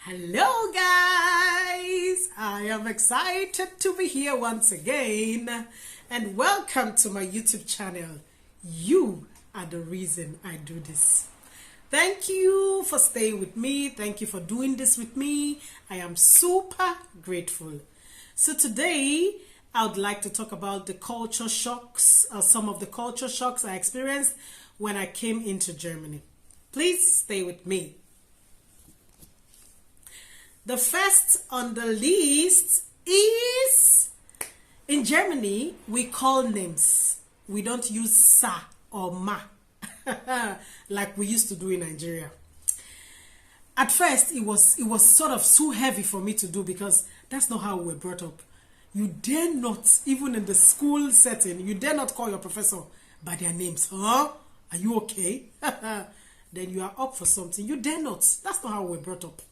Hello guys, I am excited to be here once again and welcome to my YouTube channel. You are the reason I do this. Thank you for staying with me. Thank you for doing this with me. I am super grateful. So today I would like to talk about the culture shocks, or some of the culture shocks I experienced when I came into Germany. Please stay with me. The first on the list is, in Germany, we call names. We don't use sa or ma like we used to do in Nigeria. At first, it was sort of too heavy for me to do because that's not how we were brought up. You dare not, even in the school setting, you dare not call your professor by their names. Huh? Are you okay? Then you are up for something. You dare not. That's not how we were brought up.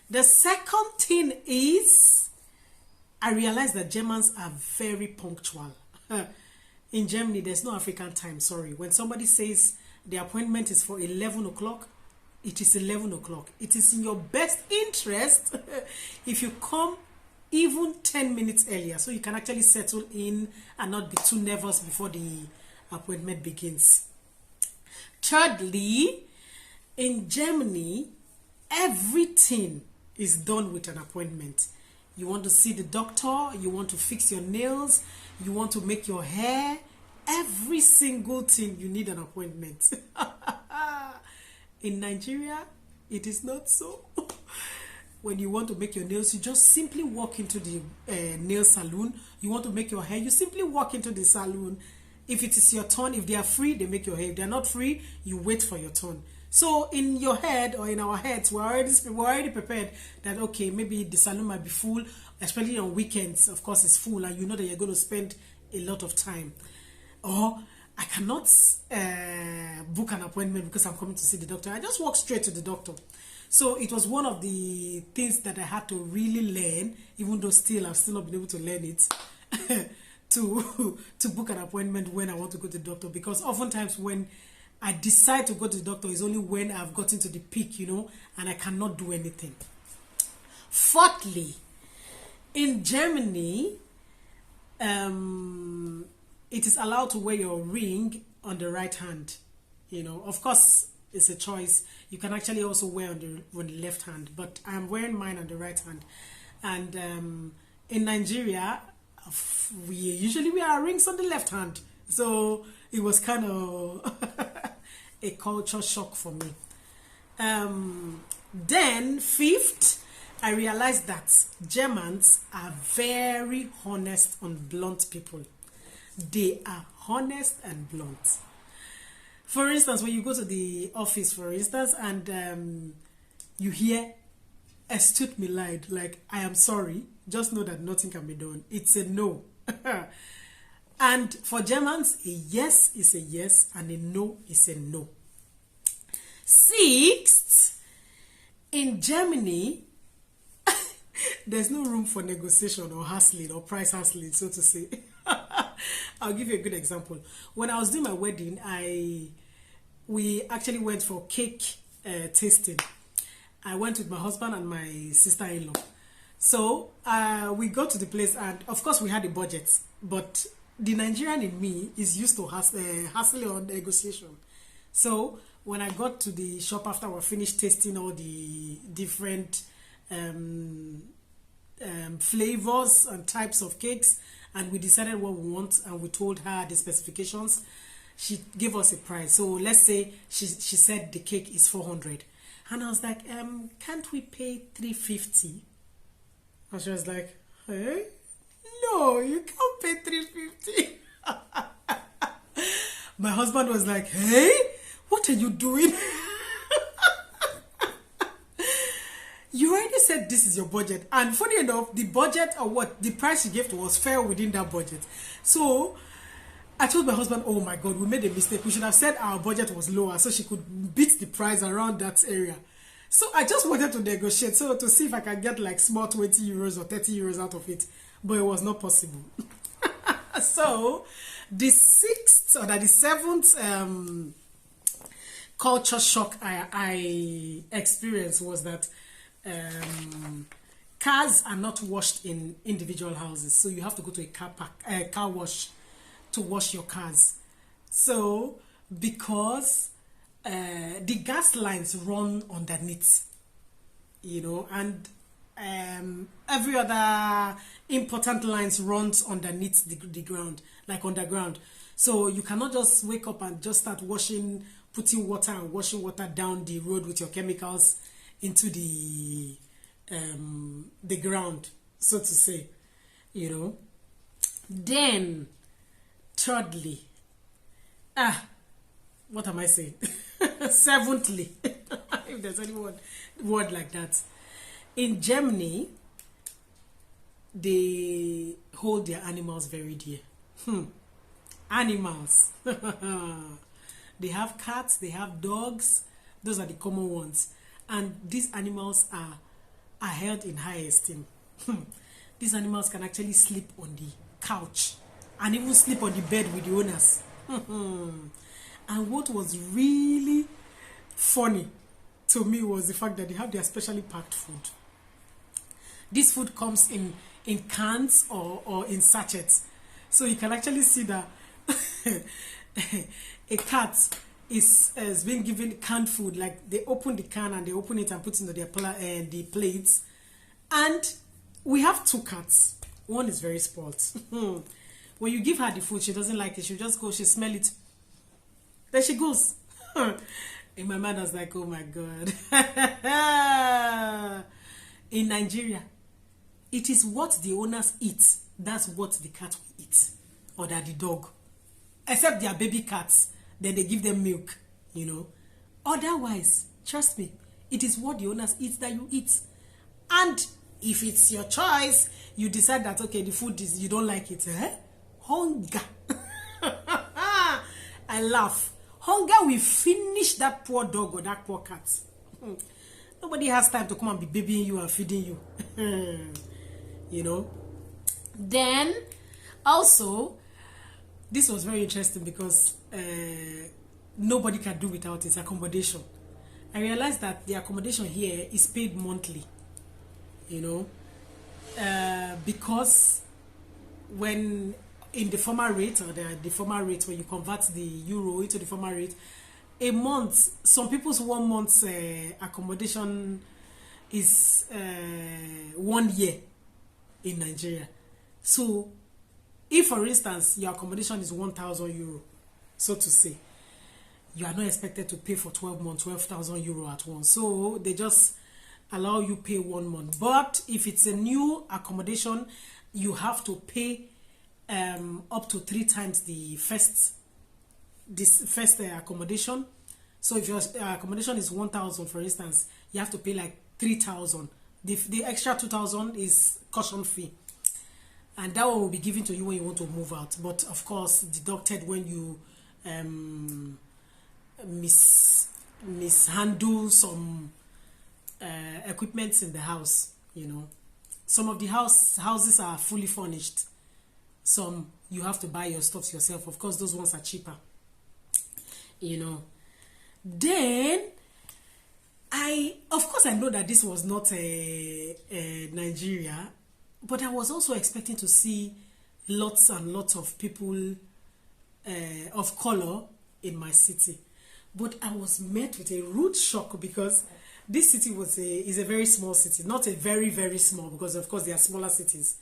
The second thing is, I realized that Germans are very punctual. In Germany, there's no African time, sorry. When somebody says the appointment is for 11 o'clock, it is 11 o'clock. It is in your best interest if you come even 10 minutes earlier, so you can actually settle in and not be too nervous before the appointment begins. Thirdly, in Germany, everything is done with an appointment. You want to see the doctor, you want to fix your nails, you want to make your hair, every single thing you need an appointment. In Nigeria, it is not so. When you want to make your nails, you just simply walk into the nail salon. You want to make your hair, you simply walk into the salon. If it is your turn, if they are free, they make your hair. If they are not free, you wait for your turn. So in your head, or in our heads, we're already prepared that, okay, maybe the salon might be full, especially on weekends. Of course, it's full, and you know that you're going to spend a lot of time. Or I cannot book an appointment because I'm coming to see the doctor. I just walk straight to the doctor. So it was one of the things that I had to really learn, even though I've still not been able to learn it, to book an appointment when I want to go to the doctor. Because oftentimes when I decide to go to the doctor is only when I've gotten to the peak, and I cannot do anything. Fourthly, in Germany, it is allowed to wear your ring on the right hand. Of course, it's a choice. You can actually also wear on the left hand, but I'm wearing mine on the right hand. And in Nigeria, we usually wear our rings on the left hand. So it was kind of a culture shock for me. Then fifth, I realized that Germans are very honest and blunt people. They are honest and blunt. For instance, when you go to the office, for instance, and you hear "Excuse me, lied," like, "I am sorry, just know that nothing can be done." It's a no. And for Germans, a yes is a yes and a no is a no. Sixth, in Germany, there's no room for negotiation or hassling or price hassling, so to say. I'll give you a good example. When I was doing my wedding, we actually went for cake tasting. I went with my husband and my sister-in-law. So we got to the place, and of course we had a budget, but the Nigerian in me is used to hassle on negotiation. So when I got to the shop after we finished tasting all the different flavors and types of cakes, and we decided what we want, and we told her the specifications, she gave us a price. So let's say she said the cake is 400, and I was like, can't we pay 350? And she was like, hey, no, you can't pay 350. My husband was like, hey, what are you doing? You already said this is your budget. And funny enough, the budget, or what the price she gave to us, fell within that budget. So I told my husband, oh my God, we made a mistake. We should have said our budget was lower so she could beat the price around that area. So I just wanted to negotiate, so to see if I can get like small 20 euros or 30 euros out of it. But it was not possible. So the seventh culture shock I experienced was that cars are not washed in individual houses, so you have to go to a car wash to wash your cars. So because the gas lines run underneath, you know, and every other important lines runs underneath the ground, like underground. So you cannot just wake up and just start putting water and washing water down the road with your chemicals into the ground, so to say, you know. Then thirdly, what am I saying? Seventhly, if there's any word like that, in Germany, they hold their animals very dear. Animals. They have cats, they have dogs. Those are the common ones. And these animals are held in high esteem. These animals can actually sleep on the couch and even sleep on the bed with the owners. And what was really funny to me was the fact that they have their specially packed food. This food comes in cans or in sachets. So you can actually see that a cat is being given canned food. Like they open the can and they open it and put it into the plates. And we have 2 cats. One is very spoiled. When you give her the food, she doesn't like it. She'll just go, she smell it. Then she goes. In my mind, I was like, oh my God. In Nigeria, it is what the owners eat. That's what the cat will eat. Or that the dog. Except they are baby cats. Then they give them milk, you know. Otherwise, trust me, it is what the owners eat that you eat. And if it's your choice, you decide that, okay, the food is, you don't like it. Hunger. I laugh. Hunger will finish that poor dog or that poor cat. Nobody has time to come and be babying you and feeding you. You know. Then, also, this was very interesting because nobody can do without its accommodation. I realized that the accommodation here is paid monthly, you know, because when in the former rate or the former rate, when you convert the euro into the former rate, a month, some people's 1 month's accommodation is 1 year in Nigeria. So if, for instance, your accommodation is 1,000 euro, so to say, you are not expected to pay for 12 months, 12,000 euro at once. So they just allow you pay 1 month. But if it's a new accommodation, you have to pay up to 3 times the first accommodation. So if your accommodation is 1,000, for instance, you have to pay like 3,000. The extra 2,000 is caution fee. And that one will be given to you when you want to move out. But of course, deducted when you mishandle some equipment in the house, you know. Some of the houses are fully furnished. Some you have to buy your stuff yourself. Of course, those ones are cheaper, you know. Then of course I know that this was not Nigeria, but I was also expecting to see lots and lots of people of color in my city. But I was met with a rude shock because this city is a very small city. Not a very, very small, because of course there are smaller cities.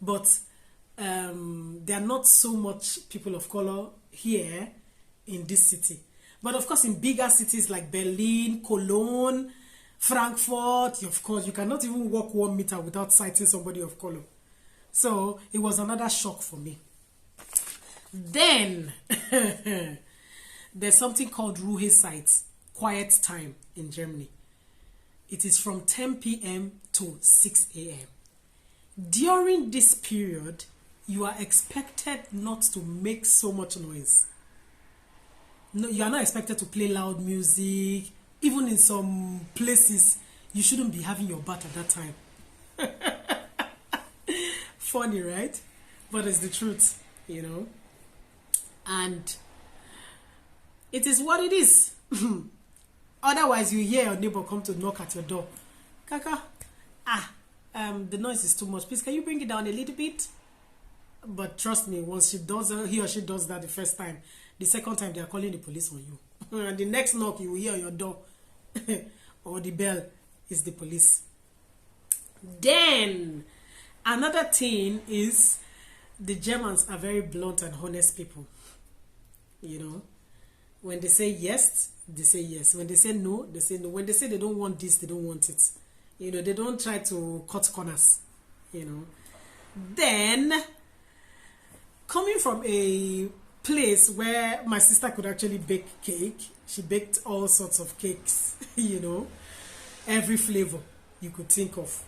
But there are not so much people of color here in this city. But of course in bigger cities like Berlin, Cologne, Frankfurt, of course you cannot even walk 1 meter without sighting somebody of color. So it was another shock for me. Then there's something called Ruhezeit, quiet time in Germany. It is from 10 p.m. to 6 a.m. During this period, you are expected not to make so much noise. No, you are not expected to play loud music. Even in some places, you shouldn't be having your bath at that time. Funny, right? But it's the truth, you know. And it is what it is. Otherwise, you hear your neighbor come to knock at your door Kaka, the noise is too much. Please, can you bring it down a little bit? But trust me, once he or she does that the first time, the second time they are calling the police on you. And the next knock you will hear on your door or the bell is the police. Then another thing is the Germans are very blunt and honest people. You know, when they say yes, they say yes. When they say no, they say no. When they say they don't want this, they don't want it. You know, they don't try to cut corners. You know. Then, coming from a place where my sister could actually bake cake, she baked all sorts of cakes, you know, every flavor you could think of.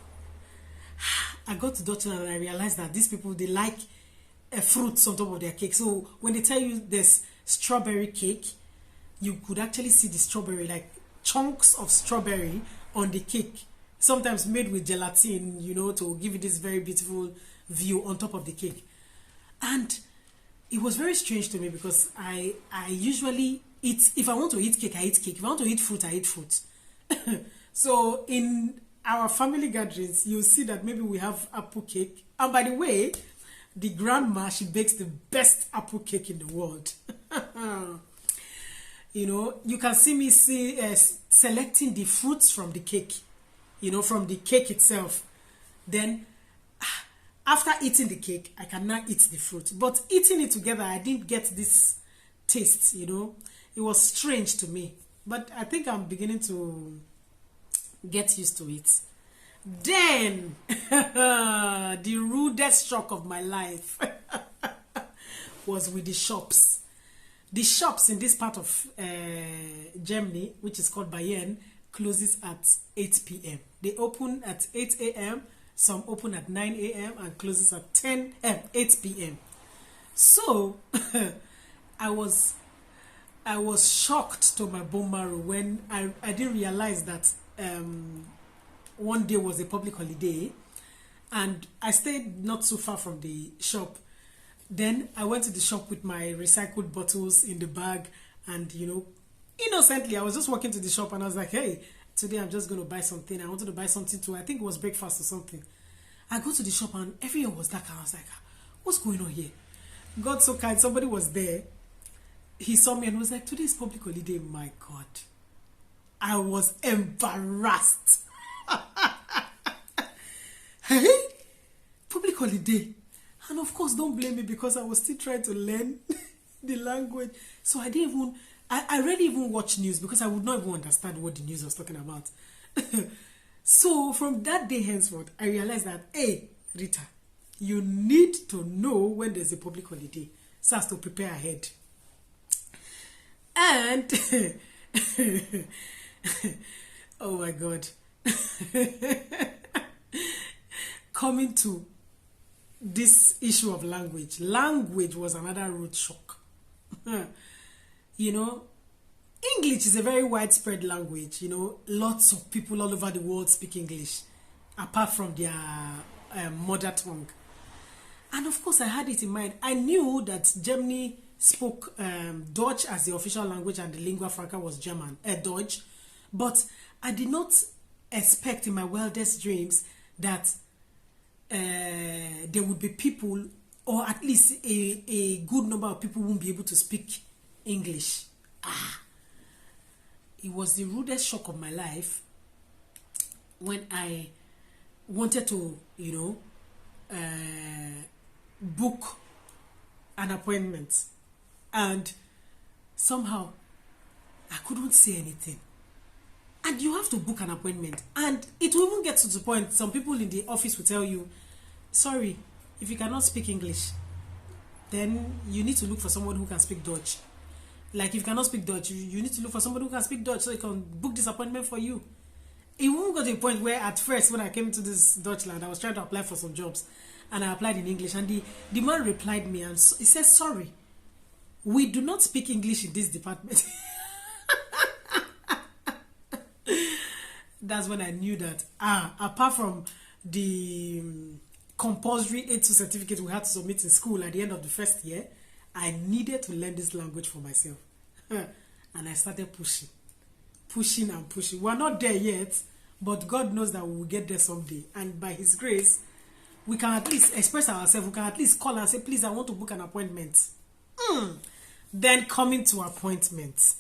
I got to Dutchland and I realized that these people, they like fruits on top of their cake. So when they tell you there's strawberry cake, you could actually see the strawberry, like chunks of strawberry on the cake, sometimes made with gelatin, you know, to give it this very beautiful view on top of the cake. And it was very strange to me because I usually eat, if I want to eat cake, I eat cake. If I want to eat fruit, I eat fruit. So in our family gatherings, you'll see that maybe we have apple cake. And by the way, the grandma, she bakes the best apple cake in the world. You know, you can see me selecting the fruits from the cake, you know, from the cake itself. Then, after eating the cake, I can now eat the fruit. But eating it together, I didn't get this taste, you know. It was strange to me. But I think I'm beginning to get used to it. Then, the rudest shock of my life was with the shops. The shops in this part of Germany, which is called Bayern, closes at 8 p.m. They open at 8 a.m., some open at 9 a.m. and closes at 8 p.m. So, I was shocked to my bone marrow when I didn't realize that one day was a public holiday and I stayed not so far from the shop. Then I went to the shop with my recycled bottles in the bag and, you know, innocently, I was just walking to the shop and I was like, hey, today I'm just going to buy something. I wanted to buy something too. I think it was breakfast or something. I go to the shop and everywhere was dark and I was like, what's going on here? God so kind, somebody was there. He saw me and was like, today's public holiday. My God. I was embarrassed. Hey, public holiday. And of course, don't blame me because I was still trying to learn the language. So I didn't even, I rarely even watch news because I would not even understand what the news was talking about. So from that day henceforth, I realized that, hey, Rita, you need to know when there's a public holiday so as to prepare ahead. And, oh my God. Coming to this issue of language. Language was another root shock. You know, English is a very widespread language. You know, lots of people all over the world speak English, apart from their mother tongue. And of course, I had it in mind. I knew that Germany spoke Dutch as the official language and the lingua franca was German, Deutsch. But I did not expect in my wildest dreams that there would be people, or at least a good number of people won't be able to speak English. It was the rudest shock of my life when I wanted to, you know, book an appointment. And somehow, I couldn't say anything. And you have to book an appointment. And it will even get to the point, some people in the office will tell you, sorry, if you cannot speak English, then you need to look for someone who can speak Dutch. Like, if you cannot speak Dutch, you need to look for someone who can speak Dutch so he can book this appointment for you. It won't go to a point where at first, when I came to this Dutchland, I was trying to apply for some jobs. And I applied in English. And the man replied me and he said, sorry, we do not speak English in this department. That's when I knew that, apart from the compulsory A2 certificate we had to submit in school at the end of the first year, I needed to learn this language for myself. And I started pushing and pushing. We're not there yet, but God knows that we will get there someday, and by His grace we can at least express ourselves. We can at least call and say, please, I want to book an appointment. Then coming to appointment.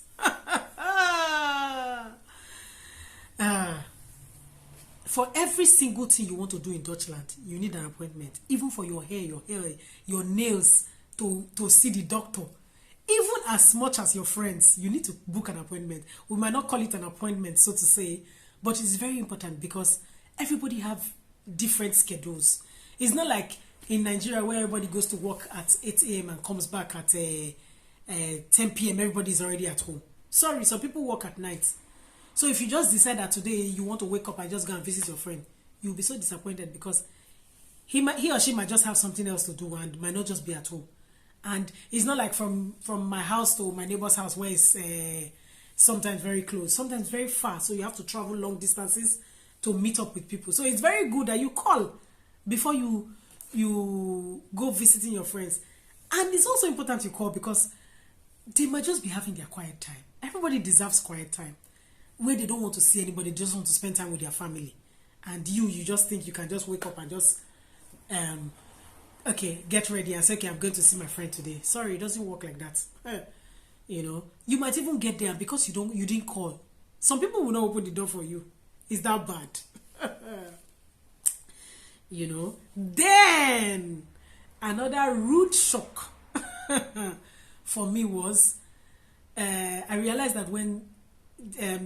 For every single thing you want to do in Dutchland, you need an appointment. Even for your hair, your nails, to see the doctor. Even as much as your friends, you need to book an appointment. We might not call it an appointment, so to say, but it's very important because everybody have different schedules. It's not like in Nigeria where everybody goes to work at 8 a.m. and comes back at 10 p.m. Everybody's already at home. Sorry, some people work at night. So if you just decide that today you want to wake up and just go and visit your friend, you'll be so disappointed because he or she might just have something else to do and might not just be at home. And it's not like from my house to my neighbor's house where it's sometimes very close, sometimes very far. So you have to travel long distances to meet up with people. So it's very good that you call before you go visiting your friends. And it's also important you call because they might just be having their quiet time. Everybody deserves quiet time where they don't want to see anybody, they just want to spend time with their family. And you just think you can just wake up and just okay, get ready and say, okay, I'm going to see my friend today. Sorry, it doesn't work like that. You know, you might even get there because you didn't call. Some people will not open the door for you. It's that bad. You know. Then another rude shock for me was I realized that when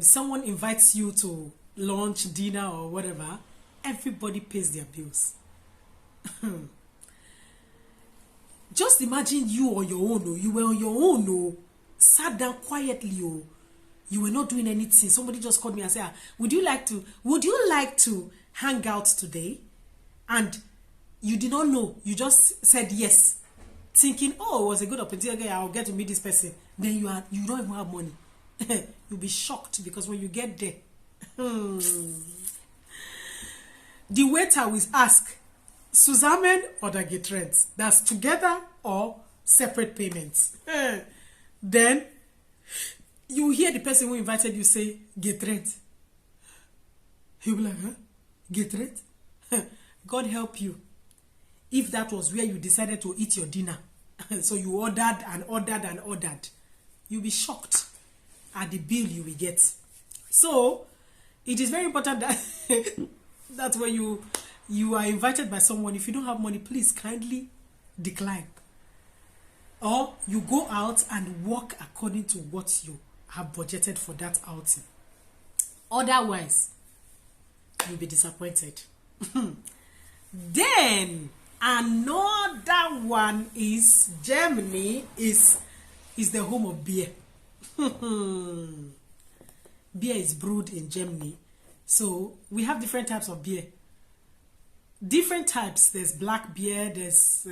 someone invites you to lunch, dinner, or whatever, everybody pays their bills. Just imagine you on your own. Oh. You were on your own. Oh. Sat down quietly. Oh. You were not doing anything. Somebody just called me and said, would you like to hang out today? And you did not know. You just said yes, thinking, oh, it was a good opportunity. Okay, I'll get to meet this person. Then you don't even have money. You'll be shocked because when you get there, the waiter will ask, Zusammen oder getrennt? That's together or separate payments. Then you hear the person who invited you say, getrennt. He'll be like, huh? Getrennt? God help you. If that was where you decided to eat your dinner, so you ordered and ordered and ordered, you'll be shocked at the bill you will get. So it is very important that that when you are invited by someone, if you don't have money, please kindly decline. Or you go out and work according to what you have budgeted for that outing. Otherwise, you'll be disappointed. Then another one is Germany is the home of beer. Beer is brewed in Germany. So we have different types of beer. Different types. There's black beer, there's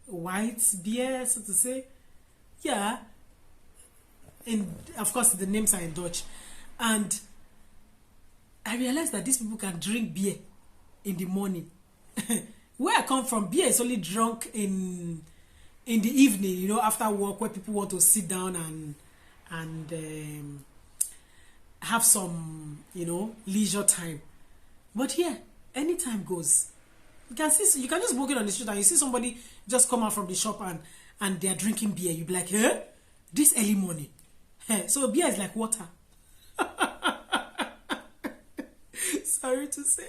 white beer, so to say. Yeah. And of course the names are in Dutch. And I realized that these people can drink beer in the morning. Where I come from, beer is only drunk in the evening, you know, after work, where people want to sit down and have some, you know, leisure time. But here, any time goes. You can just walk in on the street and you see somebody just come out from the shop and they are drinking beer. You be like, huh? This early morning. So beer is like water. Sorry to say.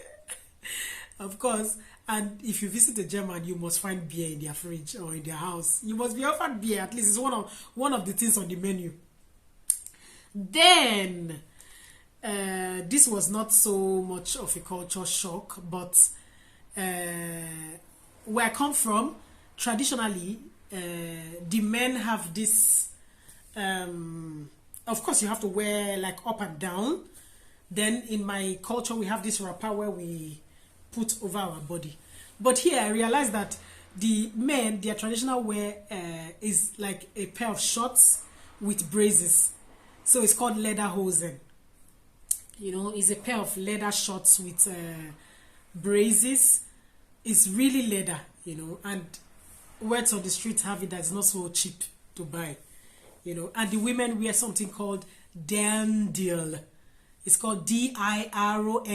Of course. And if you visit a German, you must find beer in their fridge or in their house. You must be offered beer. At least it's one of the things on the menu. Then, this was not so much of a culture shock, but where I come from, traditionally, the men have this, of course you have to wear like up and down. Then in my culture, we have this wrapper where we put over our body. But here I realized that the men, their traditional wear is like a pair of shorts with braces. So it's called lederhosen. You know, it's a pair of leather shorts with braces. It's really leather, you know, and words on the street have it that's not so cheap to buy, you know. And the women wear something called dandel. It's called dirondl.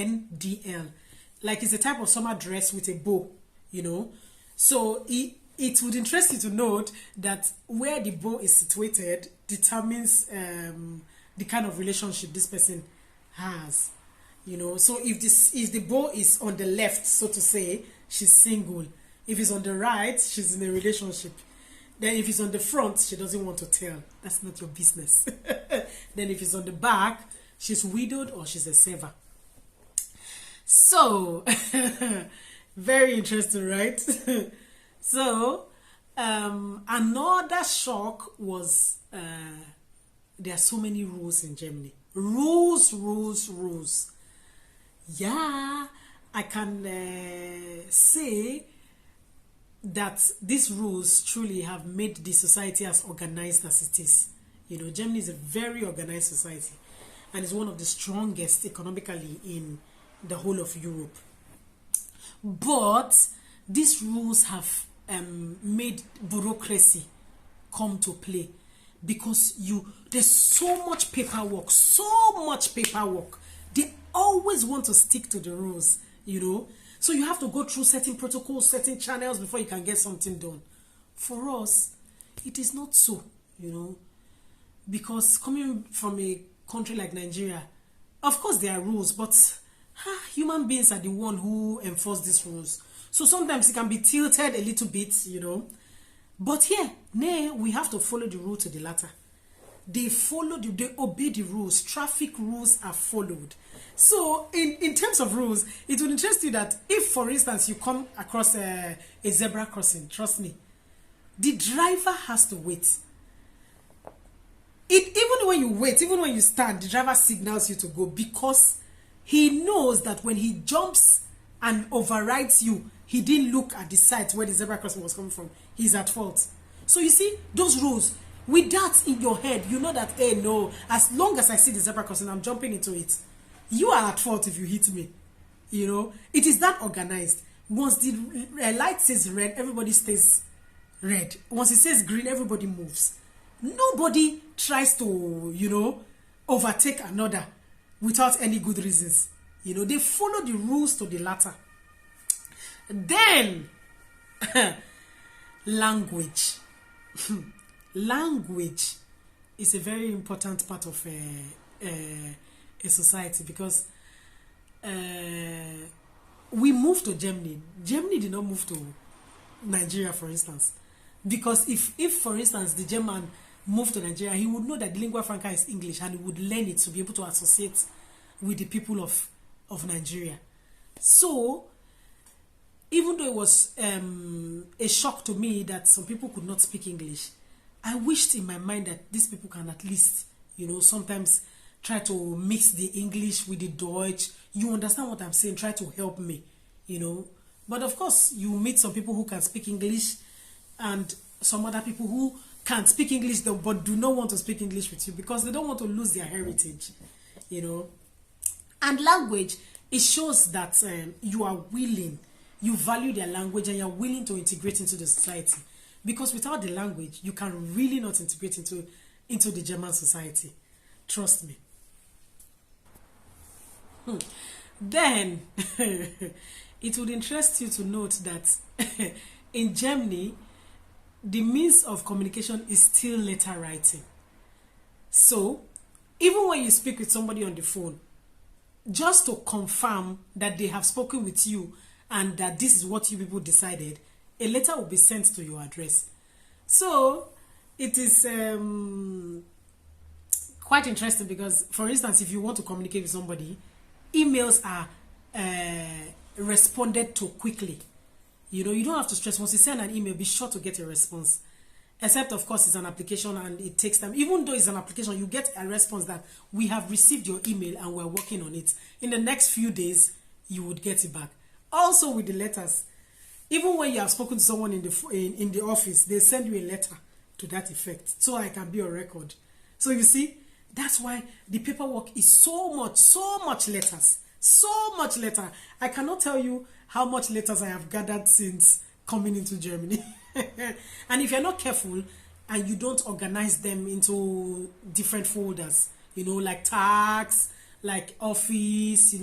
Like it's a type of summer dress with a bow, you know. So it would interest you to note that where the bow is situated determines the kind of relationship this person has, you know. So if the bow is on the left, so to say, she's single. If it's on the right, she's in a relationship. Then if it's on the front, she doesn't want to tell. That's not your business. Then if it's on the back, she's widowed or she's a server. So very interesting, right? So another shock was there are so many rules in Germany. Rules. Yeah, I can say that these rules truly have made the society as organized as it is. You know, Germany is a very organized society and is one of the strongest economically in the whole of Europe. But these rules have made bureaucracy come to play because there's so much paperwork. They always want to stick to the rules, you know. So you have to go through certain protocols, certain channels before you can get something done. For us, it is not so, you know, because coming from a country like Nigeria, of course there are rules, but human beings are the one who enforce these rules. So sometimes it can be tilted a little bit, you know. But here, we have to follow the rule to the letter. They obey the rules. Traffic rules are followed. So in terms of rules, it would interest you that if, for instance, you come across a zebra crossing, trust me, the driver has to wait. Even when you wait, even when you stand, the driver signals you to go because he knows that when he jumps and overrides you, he didn't look at the site where the zebra crossing was coming from. He's at fault. So you see, those rules, with that in your head, you know that, hey, no, as long as I see the zebra crossing, I'm jumping into it. You are at fault if you hit me. You know, it is that organized. Once the light says red, everybody stays red. Once it says green, everybody moves. Nobody tries to, you know, overtake another without any good reasons. You know, they follow the rules to the letter. Then, language. Language is a very important part of a society because we moved to Germany. Germany did not move to Nigeria, for instance. Because if for instance, the German moved to Nigeria, he would know that the lingua franca is English and he would learn it to be able to associate with the people of Nigeria. So, even though it was a shock to me that some people could not speak English, I wished in my mind that these people can at least, you know, sometimes try to mix the English with the Deutsch. You understand what I'm saying? Try to help me, you know. But of course, you meet some people who can speak English and some other people who can speak English but do not want to speak English with you because they don't want to lose their heritage, you know. And language, it shows that you are willing, you value their language and you're willing to integrate into the society. Because without the language, you can really not integrate into the German society. Trust me. Then, it would interest you to note that in Germany, the means of communication is still letter writing. So, even when you speak with somebody on the phone, just to confirm that they have spoken with you and that this is what you people decided, a letter will be sent to your address. So, it is quite interesting because, for instance, if you want to communicate with somebody, emails are responded to quickly. You know, you don't have to stress. Once you send an email, be sure to get a response. Except, of course, it's an application and it takes time. Even though it's an application, you get a response that we have received your email and we're working on it. In the next few days, you would get it back. Also with the letters, even when you have spoken to someone in the office, they send you a letter to that effect so I can be on record. So you see, that's why the paperwork is so much letters. So much letter. I cannot tell you how much letters I have gathered since coming into Germany. And if you're not careful and you don't organize them into different folders, you know, like tax, like office,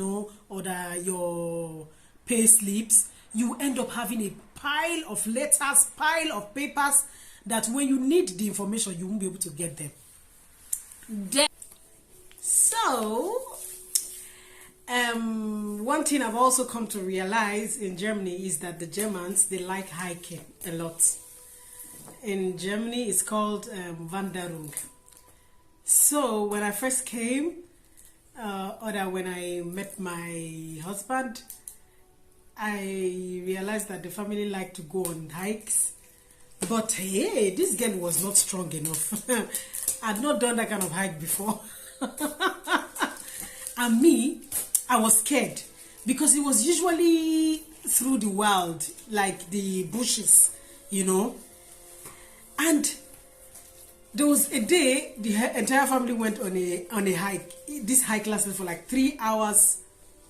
or your pay slips, you end up having a pile of letters, pile of papers that when you need the information, you won't be able to get them. So, one thing I've also come to realize in Germany is that the Germans, they like hiking a lot. In Germany, it's called Wanderung. So when I first came, or when I met my husband, I realized that the family liked to go on hikes. But hey, this girl was not strong enough. I'd not done that kind of hike before. And me, I was scared because it was usually through the wild, like the bushes, And there was a day the entire family went on a hike. This hike lasted for like 3 hours,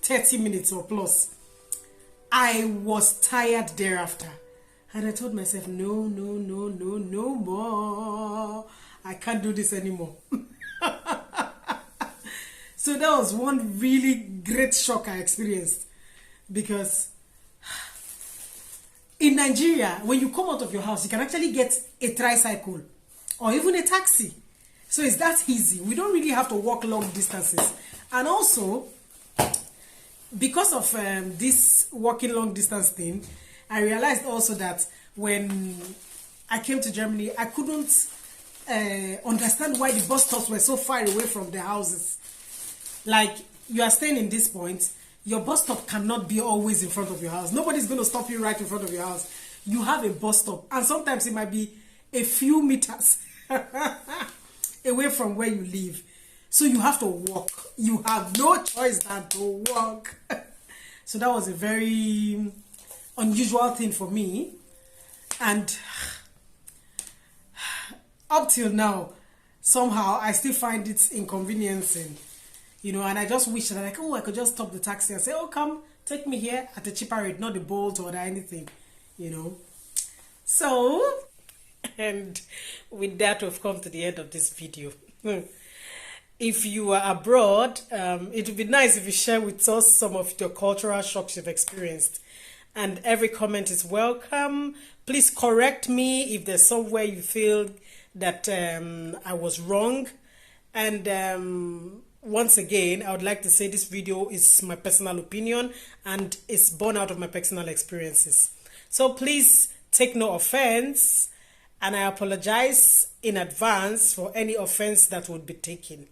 30 minutes or plus. I was tired thereafter. And I told myself, no more. I can't do this anymore. So that was one really great shock I experienced. Because in Nigeria, when you come out of your house, you can actually get a tricycle or even a taxi. So it's that easy. We don't really have to walk long distances. And also, because of this walking long distance thing, I realized also that when I came to Germany, I couldn't understand why the bus stops were so far away from the houses. Like, you are staying in this point, your bus stop cannot be always in front of your house. Nobody's going to stop you right in front of your house. You have a bus stop, and sometimes it might be a few meters away from where you live. So you have to walk. You have no choice than to walk. So that was a very unusual thing for me. And up till now, somehow I still find it inconveniencing. And I just wish that I could just stop the taxi and say, oh, come, take me here at a cheaper rate, not the Bolt or anything, So, and with that, we've come to the end of this video. If you are abroad, it would be nice if you share with us some of your cultural shocks you've experienced. And every comment is welcome. Please correct me if there's somewhere you feel that I was wrong. And once again, I would like to say this video is my personal opinion and it's born out of my personal experiences. So please take no offense, and I apologize in advance for any offense that would be taken.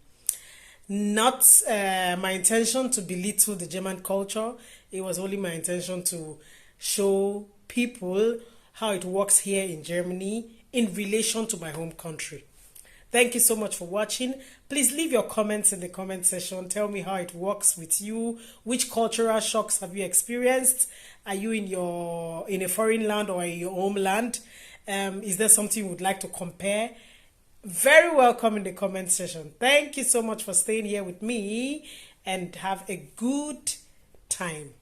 Not my intention to belittle the German culture. It was only my intention to show people how it works here in Germany in relation to my home country. Thank you so much for watching. Please leave your comments in the comment section. Tell me how it works with you. Which cultural shocks have you experienced? Are you in a foreign land or in your homeland? Is there something you would like to compare? Very welcome in the comment section. Thank you so much for staying here with me, and have a good time.